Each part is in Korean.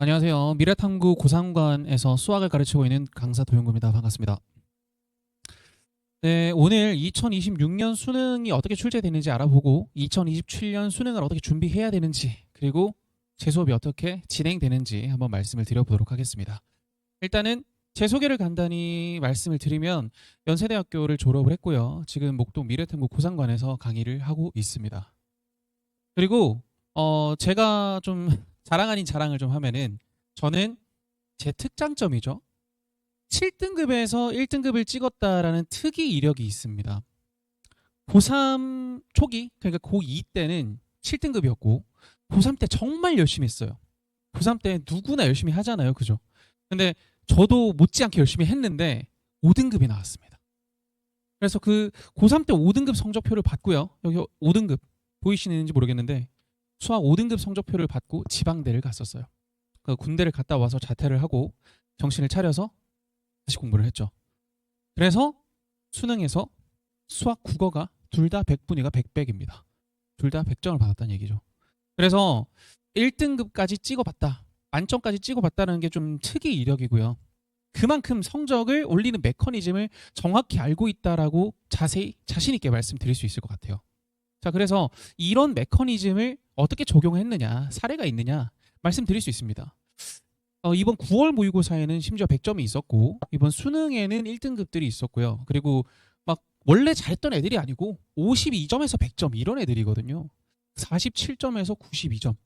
안녕하세요. 미래탐구 고상관에서 수학을 가르치고 있는 강사 도영구입니다. 반갑습니다. 네, 오늘 2026년 수능이 어떻게 출제되는지 알아보고 2027년 수능을 어떻게 준비해야 되는지 그리고 제 수업이 어떻게 진행되는지 한번 말씀을 드려보도록 하겠습니다. 일단은 제 소개를 간단히 말씀을 드리면 연세대학교를 졸업을 했고요. 지금 목동 미래탐구 고상관에서 강의를 하고 있습니다. 그리고 제가 좀 자랑 아닌 자랑을 좀 하면은 저는 제 특장점이죠. 7등급에서 1등급을 찍었다라는 특이 이력이 있습니다. 고3 초기, 그러니까 고2 때는 7등급이었고 고3 때 정말 열심히 했어요. 고3 때 누구나 열심히 하잖아요. 그죠? 근데 저도 못지않게 열심히 했는데 5등급이 나왔습니다. 그래서 그 고3 때 5등급 성적표를 받고요. 여기 5등급 보이시는지 모르겠는데 수학 5등급 성적표를 받고 지방대를 갔었어요. 그 군대를 갔다 와서 자퇴를 하고 정신을 차려서 다시 공부를 했죠. 그래서 수능에서 수학 국어가 둘 다 100분위가 100백입니다. 둘 다 100점을 받았다는 얘기죠. 그래서 1등급까지 찍어봤다. 만점까지 찍어봤다는 게 좀 특이 이력이고요. 그만큼 성적을 올리는 메커니즘을 정확히 알고 있다라고 자세히 자신 있게 말씀드릴 수 있을 것 같아요. 자, 그래서 이런 메커니즘을 어떻게 적용했느냐, 사례가 있느냐 말씀드릴 수 있습니다. 이번 9월 모의고사에는 심지어 100점이 있었고 이번 수능에는 1등급들이 있었고요. 그리고 막 원래 잘했던 애들이 아니고 52점에서 100점 이런 애들이거든요. 47점에서 92점.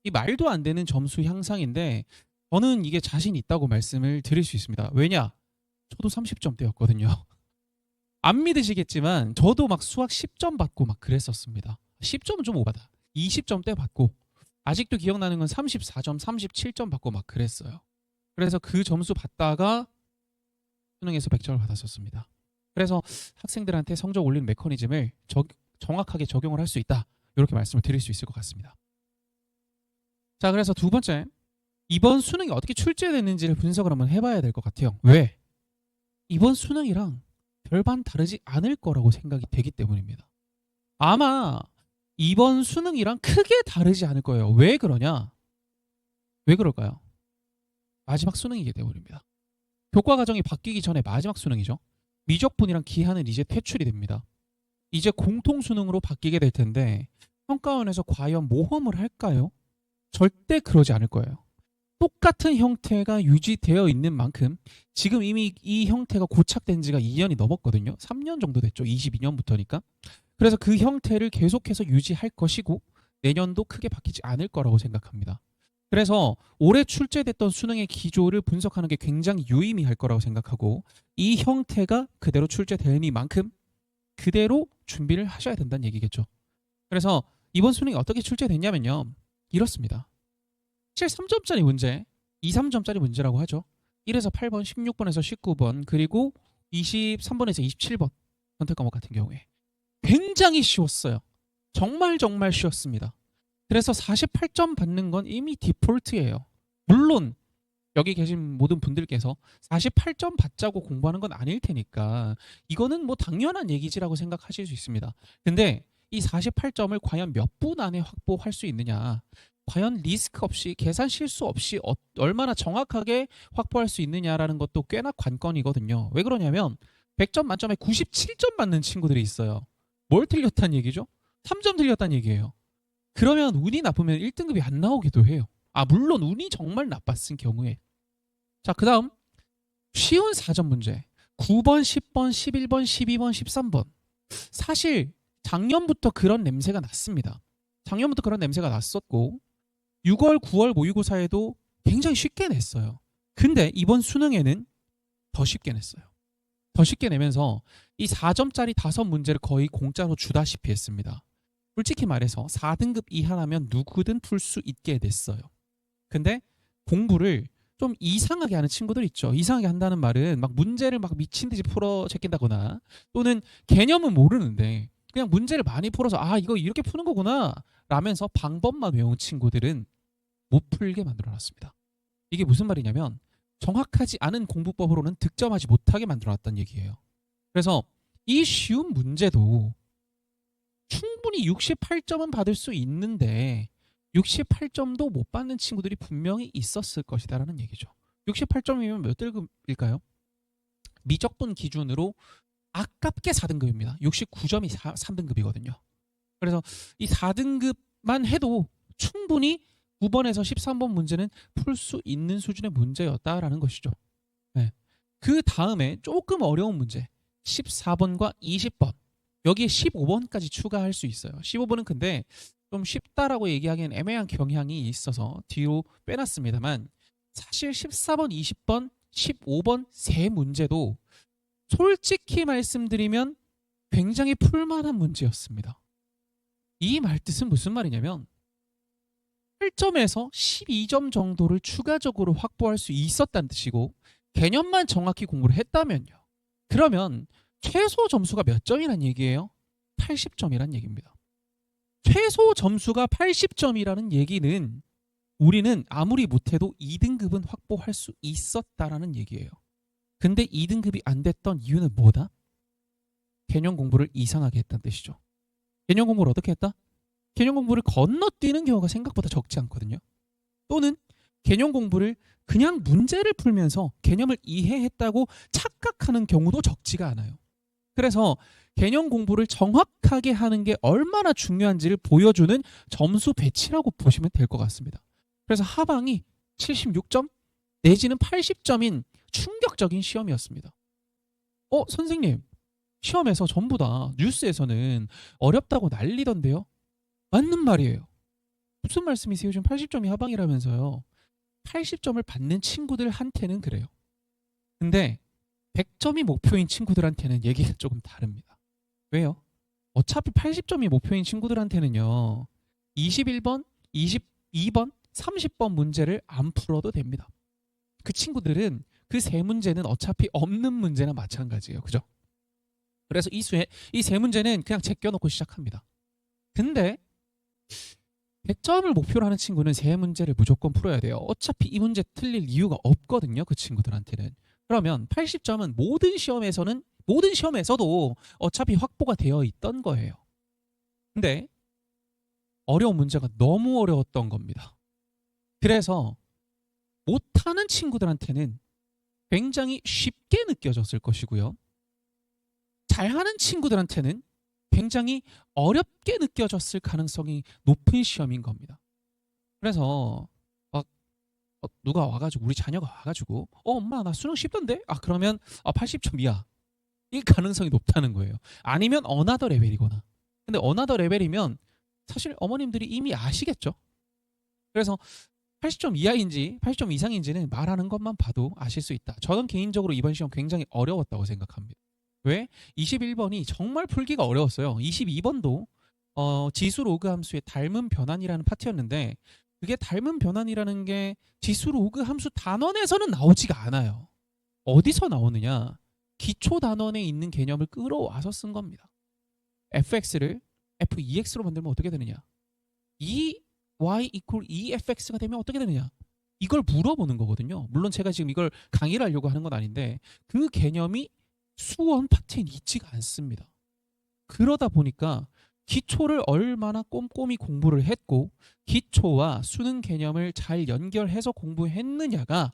이 말도 안 되는 점수 향상인데 저는 이게 자신 있다고 말씀을 드릴 수 있습니다. 왜냐? 저도 30점대였거든요. 안 믿으시겠지만 저도 막 수학 10점 받고 막 그랬었습니다. 10점은 좀 오바다. 20점대 받고 아직도 기억나는 건 34점, 37점 받고 막 그랬어요. 그래서 그 점수 받다가 수능에서 100점을 받았었습니다. 그래서 학생들한테 성적 올리는 메커니즘을 정확하게 적용을 할 수 있다. 이렇게 말씀을 드릴 수 있을 것 같습니다. 자, 그래서 두 번째, 이번 수능이 어떻게 출제됐는지를 분석을 한번 해봐야 될 것 같아요. 왜? 이번 수능이랑 별반 다르지 않을 거라고 생각이 되기 때문입니다. 아마 이번 수능이랑 크게 다르지 않을 거예요. 왜 그러냐? 왜 그럴까요? 마지막 수능이기 때문입니다. 교과 과정이 바뀌기 전에 마지막 수능이죠. 미적분이랑 기하는 이제 퇴출이 됩니다. 이제 공통 수능으로 바뀌게 될 텐데 평가원에서 과연 모험을 할까요? 절대 그러지 않을 거예요. 똑같은 형태가 유지되어 있는 만큼 지금 이미 이 형태가 고착된 지가 2년이 넘었거든요. 3년 정도 됐죠. 22년부터니까. 그래서 그 형태를 계속해서 유지할 것이고 내년도 크게 바뀌지 않을 거라고 생각합니다. 그래서 올해 출제됐던 수능의 기조를 분석하는 게 굉장히 유의미할 거라고 생각하고 이 형태가 그대로 출제되니만큼 그대로 준비를 하셔야 된다는 얘기겠죠. 그래서 이번 수능이 어떻게 출제됐냐면요. 이렇습니다. 7, 3점짜리 문제, 2, 3점짜리 문제라고 하죠. 1에서 8번, 16번에서 19번, 그리고 23번에서 27번 선택 과목 같은 경우에 굉장히 쉬웠어요. 정말 정말 쉬웠습니다. 그래서 48점 받는 건 이미 디폴트예요. 물론 여기 계신 모든 분들께서 48점 받자고 공부하는 건 아닐 테니까 이거는 뭐 당연한 얘기지라고 생각하실 수 있습니다. 근데 이 48점을 과연 몇 분 안에 확보할 수 있느냐, 과연 리스크 없이 계산 실수 없이 얼마나 정확하게 확보할 수 있느냐라는 것도 꽤나 관건이거든요. 왜 그러냐면 100점 만점에 97점 받는 친구들이 있어요. 뭘 틀렸다는 얘기죠? 3점 틀렸다는 얘기예요. 그러면 운이 나쁘면 1등급이 안 나오기도 해요. 물론 운이 정말 나빴은 경우에. 자, 그 다음 쉬운 4점 문제. 9번, 10번, 11번, 12번, 13번. 사실 작년부터 그런 냄새가 났습니다. 작년부터 그런 냄새가 났었고 6월, 9월 모의고사에도 굉장히 쉽게 냈어요. 근데 이번 수능에는 더 쉽게 냈어요. 더 쉽게 내면서 이 4점짜리 5문제를 거의 공짜로 주다시피 했습니다. 솔직히 말해서 4등급 이하라면 누구든 풀 수 있게 됐어요. 근데 공부를 좀 이상하게 하는 친구들 있죠. 이상하게 한다는 말은 막 문제를 막 미친 듯이 풀어 제낀다거나 또는 개념은 모르는데 그냥 문제를 많이 풀어서 이거 이렇게 푸는 거구나 라면서 방법만 외운 친구들은 못 풀게 만들어놨습니다. 이게 무슨 말이냐면 정확하지 않은 공부법으로는 득점하지 못하게 만들어놨다는 얘기예요. 그래서 이 쉬운 문제도 충분히 68점은 받을 수 있는데 68점도 못 받는 친구들이 분명히 있었을 것이다라는 얘기죠. 68점이면 몇 등급일까요? 미적분 기준으로 아깝게 4등급입니다. 69점이 3등급이거든요. 그래서 이 4등급만 해도 충분히 9번에서 13번 문제는 풀 수 있는 수준의 문제였다라는 것이죠. 네. 그 다음에 조금 어려운 문제 14번과 20번, 여기에 15번까지 추가할 수 있어요. 15번은 근데 좀 쉽다라고 얘기하기엔 애매한 경향이 있어서 뒤로 빼놨습니다만, 사실 14번, 20번, 15번 세 문제도 솔직히 말씀드리면 굉장히 풀만한 문제였습니다. 이 말뜻은 무슨 말이냐면 8점에서 12점 정도를 추가적으로 확보할 수 있었다는 뜻이고, 개념만 정확히 공부를 했다면요, 그러면 최소 점수가 몇 점이란 얘기예요? 80점이란 얘기입니다. 최소 점수가 80점이라는 얘기는 우리는 아무리 못해도 2등급은 확보할 수 있었다라는 얘기예요. 근데 2등급이 안 됐던 이유는 뭐다? 개념 공부를 이상하게 했다는 뜻이죠. 개념 공부를 어떻게 했다? 개념 공부를 건너뛰는 경우가 생각보다 적지 않거든요. 또는 개념 공부를 그냥 문제를 풀면서 개념을 이해했다고 착각하는 경우도 적지가 않아요. 그래서 개념 공부를 정확하게 하는 게 얼마나 중요한지를 보여주는 점수 배치라고 보시면 될 것 같습니다. 그래서 하방이 76점 내지는 80점인 충격적인 시험이었습니다. 선생님, 시험에서 전부 다 뉴스에서는 어렵다고 난리던데요? 맞는 말이에요. 무슨 말씀이세요? 지금 80점이 하방이라면서요. 80점을 받는 친구들한테는 그래요. 근데 100점이 목표인 친구들한테는 얘기가 조금 다릅니다. 왜요? 어차피 80점이 목표인 친구들한테는요, 21번, 22번, 30번 문제를 안 풀어도 됩니다. 그 친구들은 그 세 문제는 어차피 없는 문제나 마찬가지예요. 그죠? 그래서 이 세 문제는 그냥 제껴놓고 시작합니다. 근데 100점을 목표로 하는 친구는 세 문제를 무조건 풀어야 돼요. 어차피 이 문제 틀릴 이유가 없거든요. 그 친구들한테는. 그러면 80점은 모든 시험에서도 어차피 확보가 되어 있던 거예요. 근데 어려운 문제가 너무 어려웠던 겁니다. 그래서 못하는 친구들한테는 굉장히 쉽게 느껴졌을 것이고요, 잘하는 친구들한테는 굉장히 어렵게 느껴졌을 가능성이 높은 시험인 겁니다. 그래서 막 누가 와가지고, 우리 자녀가 와가지고 엄마 나 수능 쉽던데? 그러면 80점이야. 이 가능성이 높다는 거예요. 아니면 어나더 레벨이거나. 근데 어나더 레벨이면 사실 어머님들이 이미 아시겠죠. 그래서 80점 이하인지 80점 이상인지는 말하는 것만 봐도 아실 수 있다. 저는 개인적으로 이번 시험 굉장히 어려웠다고 생각합니다. 왜? 21번이 정말 풀기가 어려웠어요. 22번도 지수 로그 함수의 닮은 변환이라는 파트였는데, 그게 닮은 변환이라는 게 지수 로그 함수 단원에서는 나오지가 않아요. 어디서 나오느냐? 기초 단원에 있는 개념을 끌어와서 쓴 겁니다. fx를 f2x로 만들면 어떻게 되느냐? 2y equal 2fx가 되면 어떻게 되느냐? 이걸 물어보는 거거든요. 물론 제가 지금 이걸 강의를 하려고 하는 건 아닌데, 그 개념이 수원 파트에 있지가 않습니다. 그러다 보니까 기초를 얼마나 꼼꼼히 공부를 했고 기초와 수능 개념을 잘 연결해서 공부했느냐가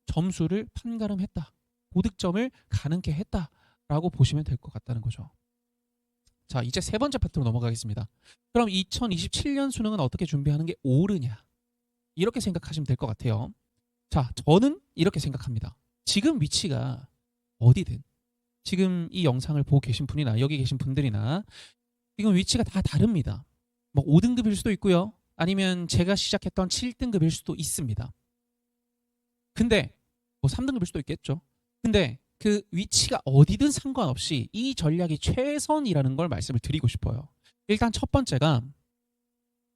점수를 판가름했다, 고득점을 가능케 했다라고 보시면 될 것 같다는 거죠. 자, 이제 세 번째 파트로 넘어가겠습니다. 그럼 2027년 수능은 어떻게 준비하는 게 옳으냐, 이렇게 생각하시면 될 것 같아요. 자, 저는 이렇게 생각합니다. 지금 위치가 어디든, 지금 이 영상을 보고 계신 분이나 여기 계신 분들이나 지금 위치가 다 다릅니다. 뭐 5등급일 수도 있고요, 아니면 제가 시작했던 7등급일 수도 있습니다. 근데 뭐 3등급일 수도 있겠죠. 근데 그 위치가 어디든 상관없이 이 전략이 최선이라는 걸 말씀을 드리고 싶어요. 일단 첫 번째가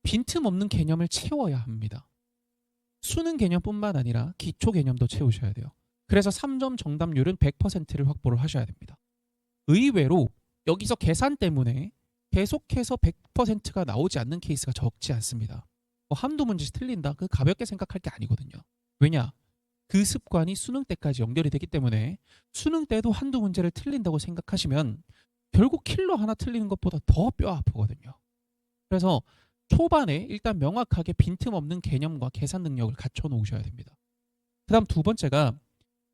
빈틈없는 개념을 채워야 합니다. 수능 개념뿐만 아니라 기초 개념도 채우셔야 돼요. 그래서 3점 정답률은 100%를 확보를 하셔야 됩니다. 의외로 여기서 계산 때문에 계속해서 100%가 나오지 않는 케이스가 적지 않습니다. 뭐 한두 문제씩 틀린다, 그 가볍게 생각할 게 아니거든요. 왜냐? 그 습관이 수능 때까지 연결이 되기 때문에 수능 때도 한두 문제를 틀린다고 생각하시면 결국 킬러 하나 틀리는 것보다 더 뼈 아프거든요. 그래서 초반에 일단 명확하게 빈틈없는 개념과 계산 능력을 갖춰 놓으셔야 됩니다. 그다음 두 번째가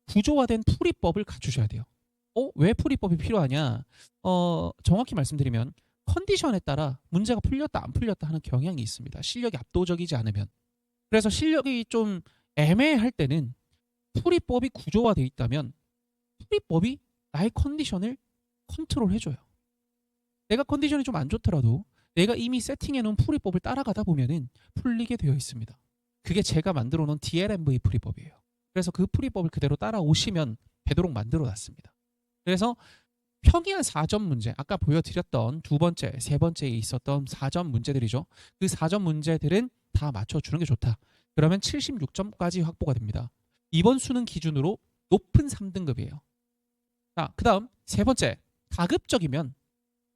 구조화된 풀이법을 갖추셔야 돼요. 왜 풀이법이 필요하냐? 정확히 말씀드리면 컨디션에 따라 문제가 풀렸다 안 풀렸다 하는 경향이 있습니다. 실력이 압도적이지 않으면. 그래서 실력이 좀 애매할 때는 풀이법이 구조화되어 있다면 풀이법이 나의 컨디션을 컨트롤해줘요. 내가 컨디션이 좀 안 좋더라도 내가 이미 세팅해 놓은 풀이법을 따라가다 보면은 풀리게 되어 있습니다. 그게 제가 만들어 놓은 DLMV 풀이법이에요. 그래서 그 풀이법을 그대로 따라오시면 되도록 만들어 놨습니다. 그래서 평이한 4점 문제, 아까 보여드렸던 두 번째, 세 번째에 있었던 4점 문제들이죠. 그 4점 문제들은 다 맞춰주는 게 좋다. 그러면 76점까지 확보가 됩니다. 이번 수능 기준으로 높은 3등급이에요. 자, 그 다음 세 번째, 가급적이면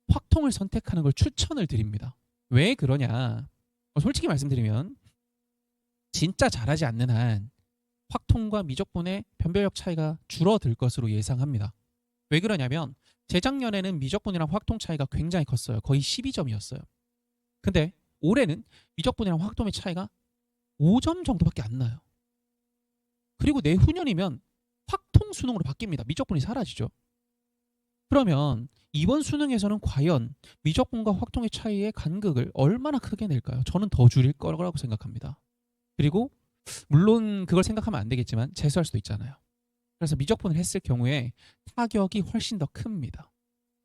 확통을 선택하는 걸 추천을 드립니다. 왜 그러냐? 솔직히 말씀드리면 진짜 잘하지 않는 한 확통과 미적분의 변별력 차이가 줄어들 것으로 예상합니다. 왜 그러냐면 재작년에는 미적분이랑 확통 차이가 굉장히 컸어요. 거의 12점이었어요. 근데 올해는 미적분이랑 확통의 차이가 5점 정도밖에 안 나요. 그리고 내후년이면 확통 수능으로 바뀝니다. 미적분이 사라지죠. 그러면 이번 수능에서는 과연 미적분과 확통의 차이의 간극을 얼마나 크게 낼까요? 저는 더 줄일 거라고 생각합니다. 그리고 물론 그걸 생각하면 안 되겠지만 재수할 수도 있잖아요. 그래서 미적분을 했을 경우에 타격이 훨씬 더 큽니다.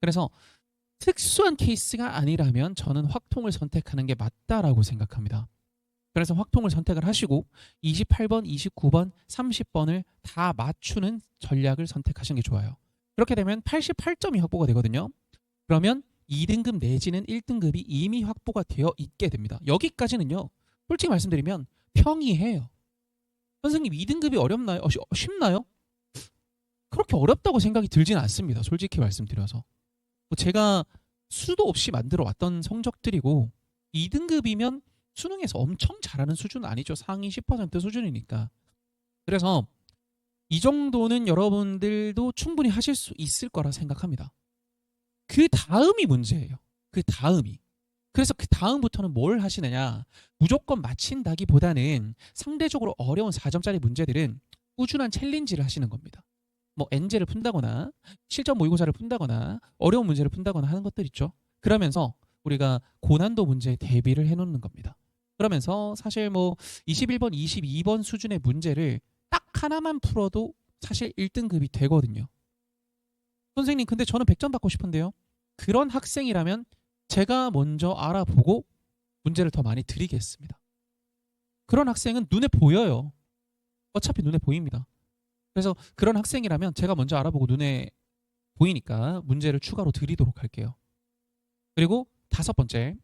그래서 특수한 케이스가 아니라면 저는 확통을 선택하는 게 맞다라고 생각합니다. 그래서 확통을 선택을 하시고 28번, 29번, 30번을 다 맞추는 전략을 선택하시는 게 좋아요. 그렇게 되면 88점이 확보가 되거든요. 그러면 2등급 내지는 1등급이 이미 확보가 되어 있게 됩니다. 여기까지는요. 솔직히 말씀드리면 평이해요. 선생님 2등급이 어렵나요? 쉽나요? 그렇게 어렵다고 생각이 들진 않습니다. 솔직히 말씀드려서. 제가 수도 없이 만들어 왔던 성적들이고 2등급이면 수능에서 엄청 잘하는 수준은 아니죠. 상위 10% 수준이니까. 그래서 이 정도는 여러분들도 충분히 하실 수 있을 거라 생각합니다. 그 다음이 문제예요. 그 다음이. 그래서 그 다음부터는 뭘 하시느냐. 무조건 맞힌다기보다는 상대적으로 어려운 4점짜리 문제들은 꾸준한 챌린지를 하시는 겁니다. 뭐 엔제를 푼다거나 실전 모의고사를 푼다거나 어려운 문제를 푼다거나 하는 것들 있죠. 그러면서 우리가 고난도 문제에 대비를 해놓는 겁니다. 그러면서 사실 뭐 21번, 22번 수준의 문제를 딱 하나만 풀어도 사실 1등급이 되거든요. 선생님 근데 저는 100점 받고 싶은데요. 그런 학생이라면 제가 먼저 알아보고 문제를 더 많이 드리겠습니다. 그런 학생은 눈에 보여요. 어차피 눈에 보입니다. 그래서 그런 학생이라면 제가 먼저 알아보고 눈에 보이니까 문제를 추가로 드리도록 할게요. 그리고 다섯 번째,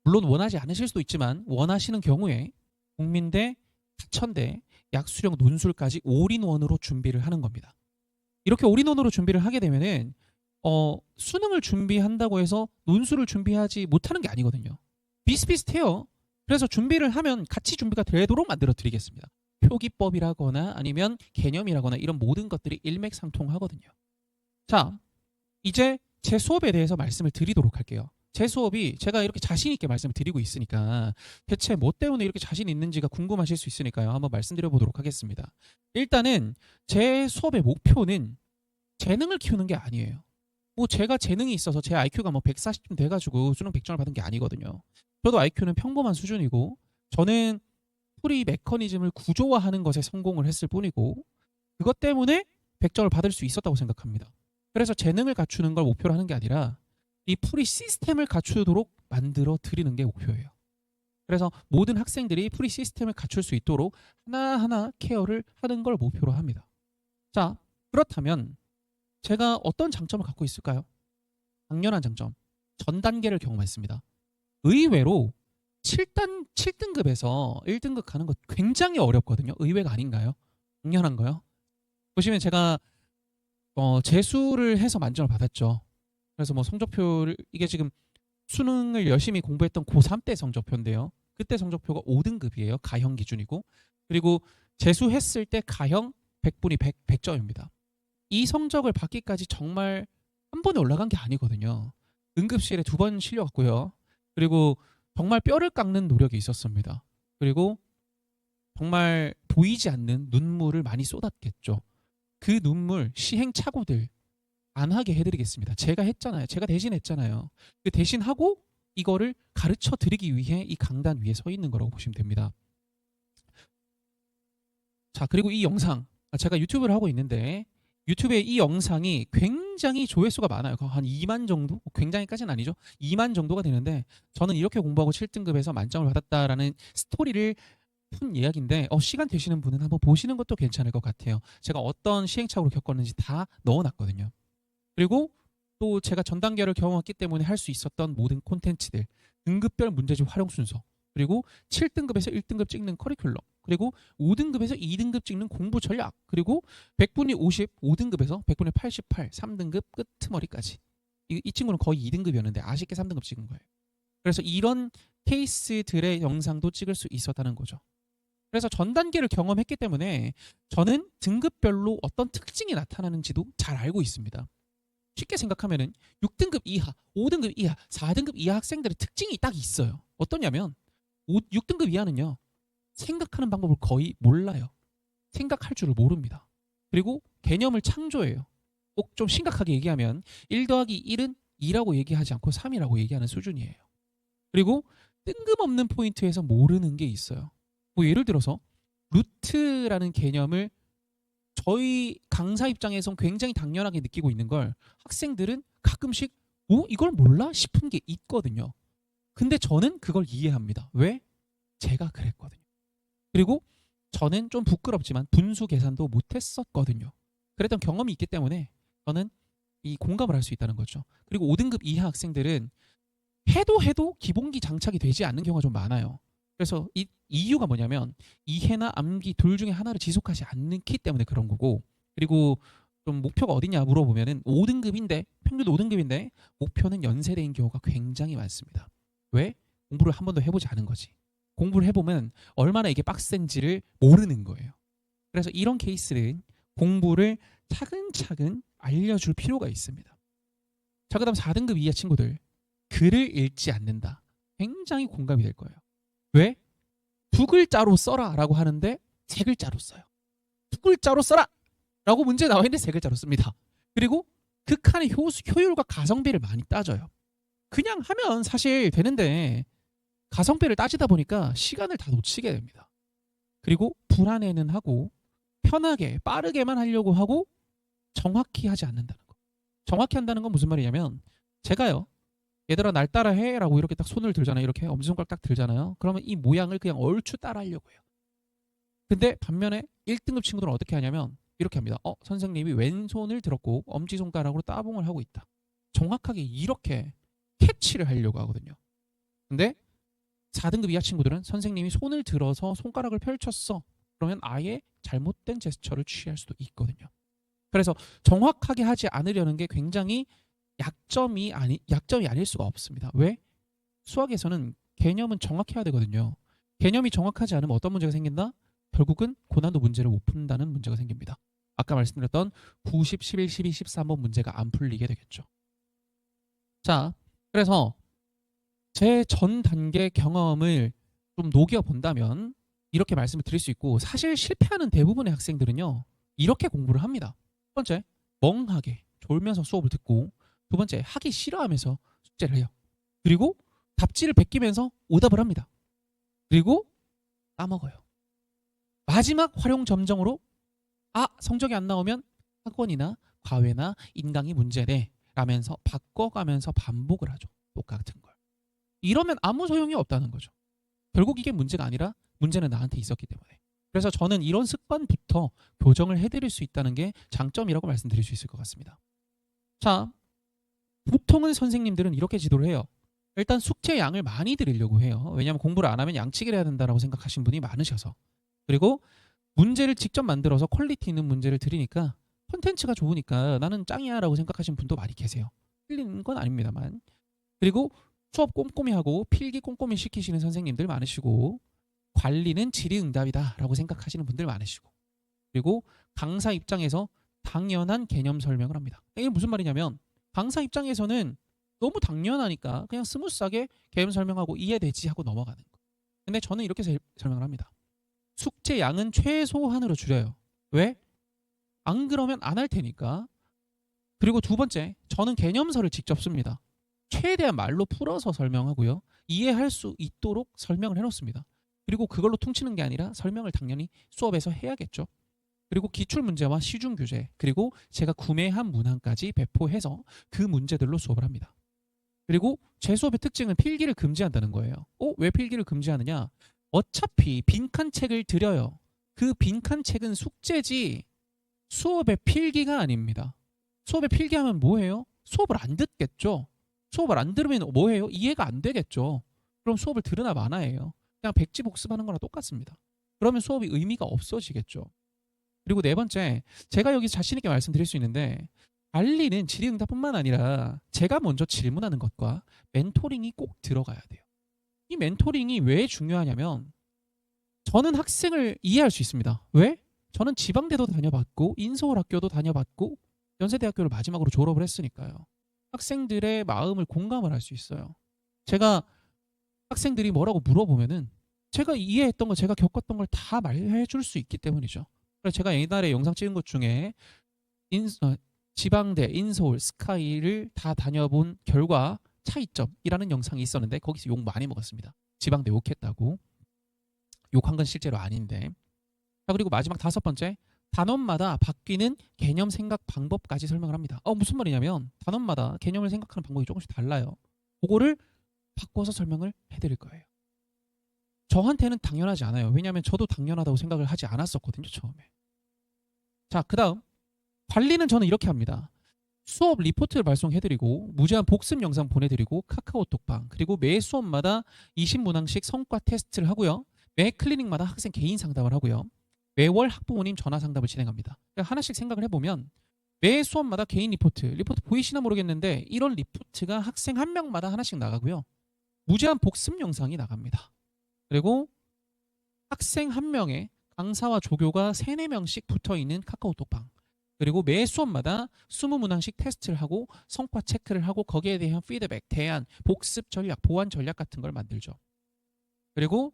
물론 원하지 않으실 수도 있지만 원하시는 경우에 국민대, 하천대, 약수령 논술까지 올인원으로 준비를 하는 겁니다. 이렇게 올인원으로 준비를 하게 되면은 수능을 준비한다고 해서 논술을 준비하지 못하는 게 아니거든요. 비슷비슷해요. 그래서 준비를 하면 같이 준비가 되도록 만들어 드리겠습니다. 표기법이라거나 아니면 개념이라거나 이런 모든 것들이 일맥상통하거든요. 자, 이제 제 수업에 대해서 말씀을 드리도록 할게요. 제 수업이 제가 이렇게 자신 있게 말씀을 드리고 있으니까 대체 뭐 때문에 이렇게 자신 있는지가 궁금하실 수 있으니까요. 한번 말씀드려 보도록 하겠습니다. 일단은 제 수업의 목표는 재능을 키우는 게 아니에요. 뭐 제가 재능이 있어서 제 IQ가 뭐 140점 돼가지고 수능 100점을 받은 게 아니거든요. 저도 IQ는 평범한 수준이고 저는 풀이 메커니즘을 구조화하는 것에 성공을 했을 뿐이고 그것 때문에 100점을 받을 수 있었다고 생각합니다. 그래서 재능을 갖추는 걸 목표로 하는 게 아니라 이 풀이 시스템을 갖추도록 만들어 드리는 게 목표예요. 그래서 모든 학생들이 풀이 시스템을 갖출 수 있도록 하나하나 케어를 하는 걸 목표로 합니다. 자, 그렇다면 제가 어떤 장점을 갖고 있을까요? 당연한 장점. 전 단계를 경험했습니다. 의외로 7등급에서 1등급 가는 것 굉장히 어렵거든요. 의외가 아닌가요? 당연한 거요. 보시면 제가 재수를 해서 만점을 받았죠. 그래서 뭐 성적표를 이게 지금 수능을 열심히 공부했던 고3 때 성적표인데요. 그때 성적표가 5등급이에요. 가형 기준이고. 그리고 재수했을 때 가형 100분이 100점입니다. 이 성적을 받기까지 정말 한 번에 올라간 게 아니거든요. 응급실에 2번 실려갔고요. 그리고 정말 뼈를 깎는 노력이 있었습니다. 그리고 정말 보이지 않는 눈물을 많이 쏟았겠죠. 그 눈물 시행착오들 안 하게 해드리겠습니다. 제가 했잖아요. 제가 대신 했잖아요. 그 대신 하고 이거를 가르쳐 드리기 위해 이 강단 위에 서 있는 거라고 보시면 됩니다. 자, 그리고 이 영상 제가 유튜브를 하고 있는데 유튜브에 이 영상이 굉장히 조회수가 많아요. 한 2만 정도? 굉장히까지는 아니죠. 2만 정도가 되는데 저는 이렇게 공부하고 7등급에서 만점을 받았다라는 스토리를 푼 이야기인데 시간 되시는 분은 한번 보시는 것도 괜찮을 것 같아요. 제가 어떤 시행착오를 겪었는지 다 넣어놨거든요. 그리고 또 제가 전 단계를 경험했기 때문에 할 수 있었던 모든 콘텐츠들, 등급별 문제집 활용 순서, 그리고 7등급에서 1등급 찍는 커리큘럼, 그리고 5등급에서 2등급 찍는 공부 전략, 그리고 100분이 50, 5등급에서 100분이 88, 3등급 끄트머리까지. 이 친구는 거의 2등급이었는데 아쉽게 3등급 찍은 거예요. 그래서 이런 케이스들의 영상도 찍을 수 있었다는 거죠. 그래서 전 단계를 경험했기 때문에 저는 등급별로 어떤 특징이 나타나는지도 잘 알고 있습니다. 쉽게 생각하면은 6등급 이하, 5등급 이하, 4등급 이하 학생들의 특징이 딱 있어요. 어떠냐면 6등급 이하는요. 생각하는 방법을 거의 몰라요. 생각할 줄을 모릅니다. 그리고 개념을 창조해요. 꼭 좀 심각하게 얘기하면 1 더하기 1은 2라고 얘기하지 않고 3이라고 얘기하는 수준이에요. 그리고 뜬금없는 포인트에서 모르는 게 있어요. 뭐 예를 들어서 루트라는 개념을 저희 강사 입장에선 굉장히 당연하게 느끼고 있는 걸 학생들은 가끔씩 이걸 몰라? 싶은 게 있거든요. 근데 저는 그걸 이해합니다. 왜? 제가 그랬거든요. 그리고 저는 좀 부끄럽지만 분수 계산도 못했었거든요. 그랬던 경험이 있기 때문에 저는 이 공감을 할 수 있다는 거죠. 그리고 5등급 이하 학생들은 해도 기본기 장착이 되지 않는 경우가 좀 많아요. 그래서 이 이유가 뭐냐면 이해나 암기 둘 중에 하나를 지속하지 않기 때문에 그런 거고, 그리고 좀 목표가 어디냐 물어보면은 5등급인데 평균 5등급인데 목표는 연세대인 경우가 굉장히 많습니다. 왜? 공부를 한 번도 해보지 않은 거지. 공부를 해보면 얼마나 이게 빡센지를 모르는 거예요. 그래서 이런 케이스는 공부를 차근차근 알려줄 필요가 있습니다. 자, 그다음 4등급 이하 친구들, 글을 읽지 않는다. 굉장히 공감이 될 거예요. 왜? 2글자로 써라 라고 하는데 3글자로 써요. 2글자로 써라 라고 문제 나와 있는데 3글자로 씁니다. 그리고 극한의 효율과 가성비를 많이 따져요. 그냥 하면 사실 되는데 가성비를 따지다 보니까 시간을 다 놓치게 됩니다. 그리고 불안해는 하고 편하게 빠르게만 하려고 하고 정확히 하지 않는다는 거. 정확히 한다는 건 무슨 말이냐면 제가요. 얘들아 날 따라해 라고 이렇게 딱 손을 들잖아요. 이렇게 엄지손가락 딱 들잖아요. 그러면 이 모양을 그냥 얼추 따라 하려고 해요. 근데 반면에 1등급 친구들은 어떻게 하냐면 이렇게 합니다. 선생님이 왼손을 들었고 엄지손가락으로 따봉을 하고 있다. 정확하게 이렇게 캐치를 하려고 하거든요. 근데 4등급 이하 친구들은 선생님이 손을 들어서 손가락을 펼쳤어. 그러면 아예 잘못된 제스처를 취할 수도 있거든요. 그래서 정확하게 하지 않으려는 게 굉장히 약점이 아닐 수가 없습니다. 왜? 수학에서는 개념은 정확해야 되거든요. 개념이 정확하지 않으면 어떤 문제가 생긴다? 결국은 고난도 문제를 못 푼다는 문제가 생깁니다. 아까 말씀드렸던 90, 11, 12, 13번 문제가 안 풀리게 되겠죠. 자, 그래서 제 전 단계 경험을 좀 녹여본다면 이렇게 말씀을 드릴 수 있고, 사실 실패하는 대부분의 학생들은요. 이렇게 공부를 합니다. 첫 번째, 멍하게 졸면서 수업을 듣고, 두 번째, 하기 싫어하면서 숙제를 해요. 그리고 답지를 베끼면서 오답을 합니다. 그리고 까먹어요. 마지막 활용 점정으로 성적이 안 나오면 학원이나 과외나 인강이 문제네 라면서 바꿔가면서 반복을 하죠. 똑같은 걸. 이러면 아무 소용이 없다는 거죠. 결국 이게 문제가 아니라 문제는 나한테 있었기 때문에. 그래서 저는 이런 습관부터 교정을 해드릴 수 있다는 게 장점이라고 말씀드릴 수 있을 것 같습니다. 자, 보통은 선생님들은 이렇게 지도를 해요. 일단 숙제 양을 많이 드리려고 해요. 왜냐하면 공부를 안 하면 양치기를 해야 된다고 생각하시는 분이 많으셔서. 그리고 문제를 직접 만들어서 퀄리티 있는 문제를 드리니까 콘텐츠가 좋으니까 나는 짱이야 라고 생각하시는 분도 많이 계세요. 틀린 건 아닙니다만. 그리고 수업 꼼꼼히 하고 필기 꼼꼼히 시키시는 선생님들 많으시고, 관리는 질의응답이다 라고 생각하시는 분들 많으시고, 그리고 강사 입장에서 당연한 개념 설명을 합니다. 이게 무슨 말이냐면 강사 입장에서는 너무 당연하니까 그냥 스무스하게 개념 설명하고 이해되지 하고 넘어가는 거. 근데 저는 이렇게 설명을 합니다. 숙제 양은 최소한으로 줄여요. 왜? 안 그러면 안 할 테니까. 그리고 두 번째, 저는 개념서를 직접 씁니다. 최대한 말로 풀어서 설명하고요. 이해할 수 있도록 설명을 해놓습니다. 그리고 그걸로 퉁치는 게 아니라 설명을 당연히 수업에서 해야겠죠. 그리고 기출문제와 시중교재, 그리고 제가 구매한 문항까지 배포해서 그 문제들로 수업을 합니다. 그리고 제 수업의 특징은 필기를 금지한다는 거예요. 왜 필기를 금지하느냐? 어차피 빈칸 책을 드려요. 그 빈칸 책은 숙제지 수업의 필기가 아닙니다. 수업에 필기하면 뭐해요? 수업을 안 듣겠죠. 수업을 안 들으면 뭐해요? 이해가 안 되겠죠. 그럼 수업을 들으나 마나예요. 그냥 백지 복습하는 거랑 똑같습니다. 그러면 수업이 의미가 없어지겠죠. 그리고 네 번째, 제가 여기 자신 있게 말씀드릴 수 있는데 관리는 질의응답뿐만 아니라 제가 먼저 질문하는 것과 멘토링이 꼭 들어가야 돼요. 이 멘토링이 왜 중요하냐면 저는 학생을 이해할 수 있습니다. 왜? 저는 지방대도 다녀봤고 인서울학교도 다녀봤고 연세대학교를 마지막으로 졸업을 했으니까요. 학생들의 마음을 공감을 할 수 있어요. 제가 학생들이 뭐라고 물어보면은 제가 이해했던 거, 제가 겪었던 걸 다 말해 줄 수 있기 때문이죠. 그래서 제가 옛날에 영상 찍은 것 중에 지방대, 인서울, 스카이를 다 다녀본 결과 차이점이라는 영상이 있었는데 거기서 욕 많이 먹었습니다. 지방대 욕했다고. 욕한 건 실제로 아닌데. 자, 그리고 마지막 다섯 번째, 단원마다 바뀌는 개념 생각 방법까지 설명을 합니다. 무슨 말이냐면 단원마다 개념을 생각하는 방법이 조금씩 달라요. 그거를 바꿔서 설명을 해드릴 거예요. 저한테는 당연하지 않아요. 왜냐하면 저도 당연하다고 생각을 하지 않았었거든요, 처음에. 자, 그 다음 관리는 저는 이렇게 합니다. 수업 리포트를 발송해드리고 무제한 복습 영상 보내드리고 카카오톡방, 그리고 매 수업마다 20문항씩 성과 테스트를 하고요. 매 클리닉마다 학생 개인 상담을 하고요. 매월 학부모님 전화 상담을 진행합니다. 하나씩 생각을 해보면 매 수업마다 개인 리포트 보이시나 모르겠는데 이런 리포트가 학생 한 명마다 하나씩 나가고요. 무제한 복습 영상이 나갑니다. 그리고 학생 한 명에 강사와 조교가 3, 4명씩 붙어있는 카카오톡방, 그리고 매 수업마다 20문항씩 테스트를 하고 성과 체크를 하고 거기에 대한 피드백, 대안, 복습 전략, 보완 전략 같은 걸 만들죠. 그리고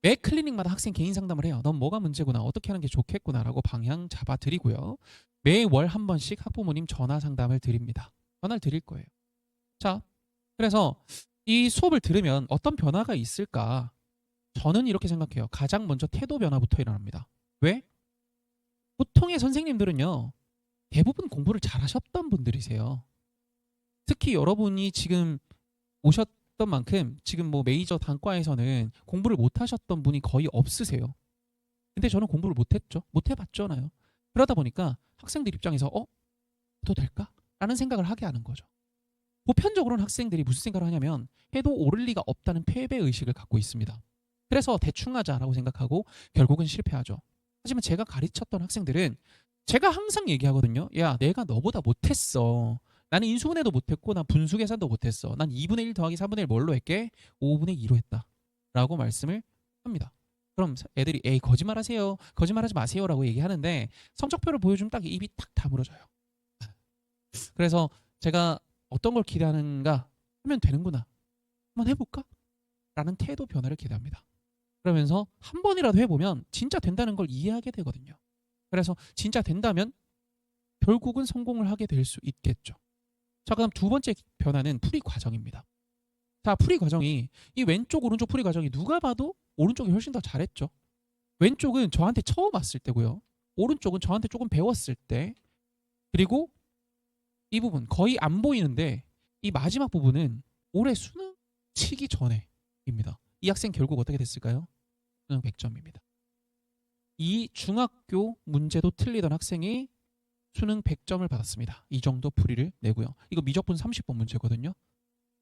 매 클리닉마다 학생 개인 상담을 해요. 넌 뭐가 문제구나, 어떻게 하는 게 좋겠구나 라고 방향 잡아드리고요. 매월 한 번씩 학부모님 전화 상담을 드립니다. 전화를 드릴 거예요. 자, 그래서 이 수업을 들으면 어떤 변화가 있을까? 저는 이렇게 생각해요. 가장 먼저 태도 변화부터 일어납니다. 왜? 보통의 선생님들은요, 대부분 공부를 잘하셨던 분들이세요. 특히 여러분이 지금 오셨던 만큼 지금 뭐 메이저 단과에서는 공부를 못하셨던 분이 거의 없으세요. 근데 저는 공부를 못했죠. 못해봤잖아요. 그러다 보니까 학생들 입장에서 해도 될까? 라는 생각을 하게 하는 거죠. 보편적으로는 학생들이 무슨 생각을 하냐면 해도 오를 리가 없다는 패배의식을 갖고 있습니다. 그래서 대충 하자라고 생각하고 결국은 실패하죠. 하지만 제가 가르쳤던 학생들은 제가 항상 얘기하거든요. 야, 내가 너보다 못했어. 나는 인수분해도 못했고 난 분수계산도 못했어. 난 2분의 1 더하기 3분의 1 뭘로 했게? 5분의 2로 했다. 라고 말씀을 합니다. 그럼 애들이 에이 거짓말하세요. 거짓말하지 마세요라고 얘기하는데 성적표를 보여주면 딱 입이 딱 다물어져요. 그래서 제가 어떤 걸 기대하는가 하면 되는구나. 한번 해볼까? 라는 태도 변화를 기대합니다. 그러면서 한 번이라도 해보면 진짜 된다는 걸 이해하게 되거든요. 그래서 진짜 된다면 결국은 성공을 하게 될 수 있겠죠. 자, 그럼 두 번째 변화는 풀이 과정입니다. 자, 풀이 과정이 이 왼쪽 오른쪽 풀이 과정이 누가 봐도 오른쪽이 훨씬 더 잘했죠. 왼쪽은 저한테 처음 왔을 때고요. 오른쪽은 저한테 조금 배웠을 때, 그리고 이 부분 거의 안 보이는데 이 마지막 부분은 올해 수능 치기 전에입니다. 이 학생 결국 어떻게 됐을까요? 수능 100점입니다. 이 중학교 문제도 틀리던 학생이 수능 100점을 받았습니다. 이 정도 풀이를 내고요. 이거 미적분 30번 문제거든요.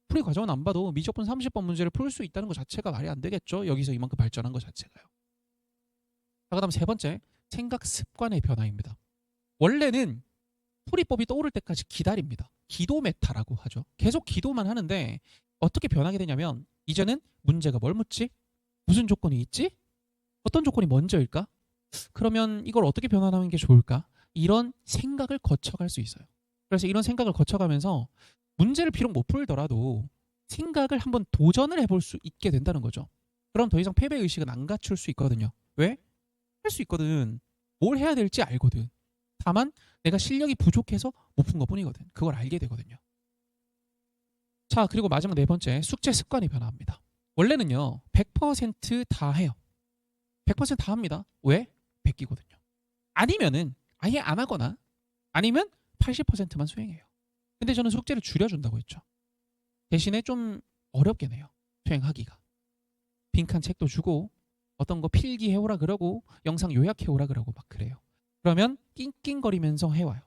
풀이 과정은 안 봐도 미적분 30번 문제를 풀 수 있다는 것 자체가 말이 안 되겠죠. 여기서 이만큼 발전한 것 자체가요. 자, 그다음 세 번째, 생각 습관의 변화입니다. 원래는 풀이법이 떠오를 때까지 기다립니다. 기도 메타라고 하죠. 계속 기도만 하는데 어떻게 변하게 되냐면 이제는 문제가 뭘 묻지? 무슨 조건이 있지? 어떤 조건이 먼저일까? 그러면 이걸 어떻게 변화하는 게 좋을까? 이런 생각을 거쳐갈 수 있어요. 그래서 이런 생각을 거쳐가면서 문제를 비록 못 풀더라도 생각을 한번 도전을 해볼 수 있게 된다는 거죠. 그럼 더 이상 패배 의식은 안 갖출 수 있거든요. 왜? 할 수 있거든. 뭘 해야 될지 알거든. 다만 내가 실력이 부족해서 못 푼 것뿐이거든. 그걸 알게 되거든요. 자, 그리고 마지막 네 번째, 숙제 습관이 변화합니다. 원래는요 100%다 해요. 100%다 합니다. 왜? 100기거든요. 아니면은 아예 안 하거나 아니면 80%만 수행해요. 근데 저는 숙제를 줄여준다고 했죠. 대신에 좀 어렵게 내요. 수행하기가. 빈칸 책도 주고 어떤 거 필기해오라 그러고 영상 요약해오라 그러고 막 그래요. 그러면 낑낑거리면서 해와요.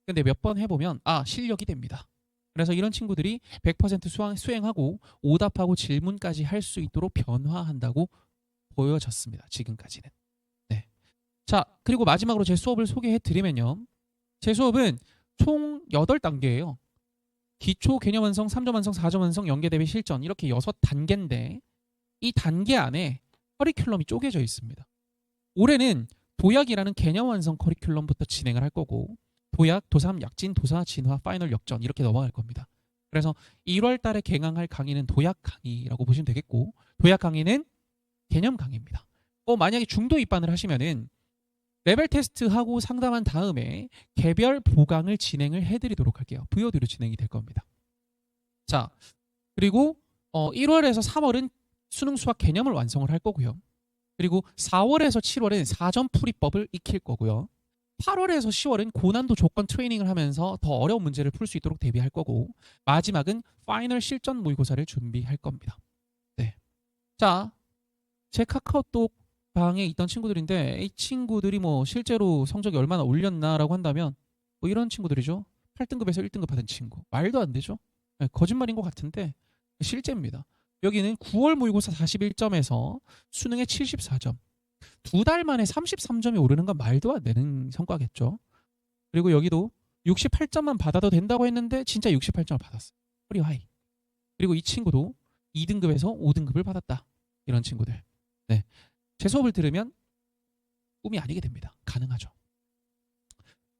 근데 몇 번 해보면 실력이 됩니다. 그래서 이런 친구들이 100% 수행하고 오답하고 질문까지 할 수 있도록 변화한다고 보여졌습니다. 지금까지는. 네. 자, 그리고 마지막으로 제 수업을 소개해 드리면요. 제 수업은 총 8단계예요. 기초, 개념 완성, 3점 완성, 4점 완성, 연계 대비 실전 이렇게 6단계인데 이 단계 안에 커리큘럼이 쪼개져 있습니다. 올해는 도약이라는 개념 완성 커리큘럼부터 진행을 할 거고 도약, 도삼, 약진, 도사, 진화, 파이널, 역전 이렇게 넘어갈 겁니다. 그래서 1월 달에 개강할 강의는 도약 강의라고 보시면 되겠고 도약 강의는 개념 강의입니다. 만약에 중도 입반을 하시면은 레벨 테스트하고 상담한 다음에 개별 보강을 진행을 해드리도록 할게요. VOD로 진행이 될 겁니다. 자, 그리고 1월에서 3월은 수능 수학 개념을 완성을 할 거고요. 그리고 4월에서 7월은 4점 풀이법을 익힐 거고요. 8월에서 10월은 고난도 조건 트레이닝을 하면서 더 어려운 문제를 풀 수 있도록 대비할 거고 마지막은 파이널 실전 모의고사를 준비할 겁니다. 네. 자, 제 카카오톡 방에 있던 친구들인데 이 친구들이 실제로 성적이 얼마나 올렸나라고 한다면 이런 친구들이죠. 8등급에서 1등급 받은 친구. 말도 안 되죠. 네, 거짓말인 것 같은데 실제입니다. 여기는 9월 모의고사 41점에서 수능에 74점. 2달 만에 33점이 오르는 건 말도 안 되는 성과겠죠. 그리고 여기도 68점만 받아도 된다고 했는데 진짜 68점을 받았어요. 프리 하이. 그리고 이 친구도 2등급에서 5등급을 받았다. 이런 친구들. 네. 제 수업을 들으면 꿈이 아니게 됩니다. 가능하죠.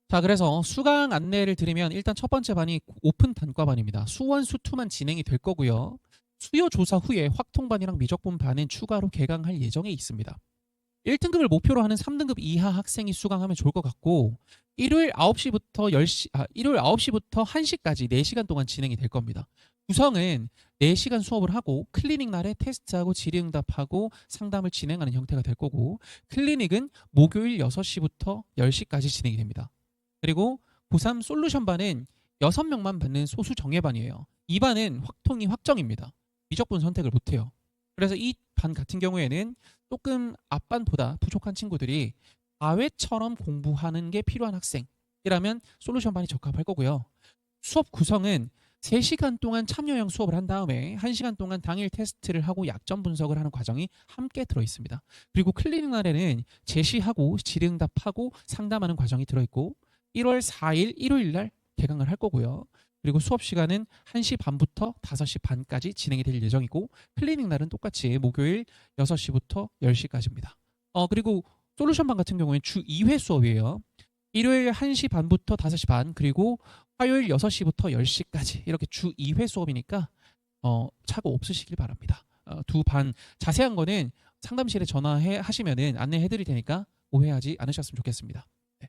자, 그래서 수강 안내를 드리면 일단 첫 번째 반이 오픈 단과반입니다. 수원, 수투만 진행이 될 거고요. 수요 조사 후에 확통반이랑 미적분 반은 추가로 개강할 예정에 있습니다. 1등급을 목표로 하는 3등급 이하 학생이 수강하면 좋을 것 같고 일요일 9시부터 1시까지 4시간 동안 진행이 될 겁니다. 구성은 4시간 수업을 하고 클리닉 날에 테스트하고 질의응답하고 상담을 진행하는 형태가 될 거고 클리닉은 목요일 6시부터 10시까지 진행이 됩니다. 그리고 고3 솔루션 반은 6명만 받는 소수 정예반이에요. 이 반은 확통이 확정입니다. 미적분 선택을 못해요. 그래서 이 반 같은 경우에는 조금 앞반보다 부족한 친구들이 과외처럼 공부하는 게 필요한 학생이라면 솔루션 반이 적합할 거고요. 수업 구성은 3시간 동안 참여형 수업을 한 다음에 1시간 동안 당일 테스트를 하고 약점 분석을 하는 과정이 함께 들어있습니다. 그리고 클리닉 날에는 제시하고 질의응답하고 상담하는 과정이 들어있고 1월 4일 일요일 날 개강을 할 거고요. 그리고 수업 시간은 1시 반부터 5시 반까지 진행이 될 예정이고 클리닉 날은 똑같이 목요일 6시부터 10시까지입니다. 그리고 솔루션 반 같은 경우에는 주 2회 수업이에요. 일요일 1시 반부터 5시 반 그리고 화요일 6시부터 10시까지 이렇게 주 2회 수업이니까 착오 없으시길 바랍니다. 두 반 자세한 거는 상담실에 전화하시면 안내해 드릴 테니까 오해하지 않으셨으면 좋겠습니다. 네.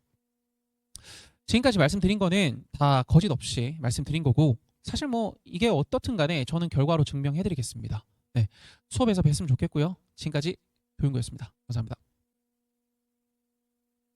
지금까지 말씀드린 거는 다 거짓 없이 말씀드린 거고 사실 이게 어떻든 간에 저는 결과로 증명해 드리겠습니다. 네. 수업에서 뵀으면 좋겠고요. 지금까지 도윤구였습니다. 감사합니다.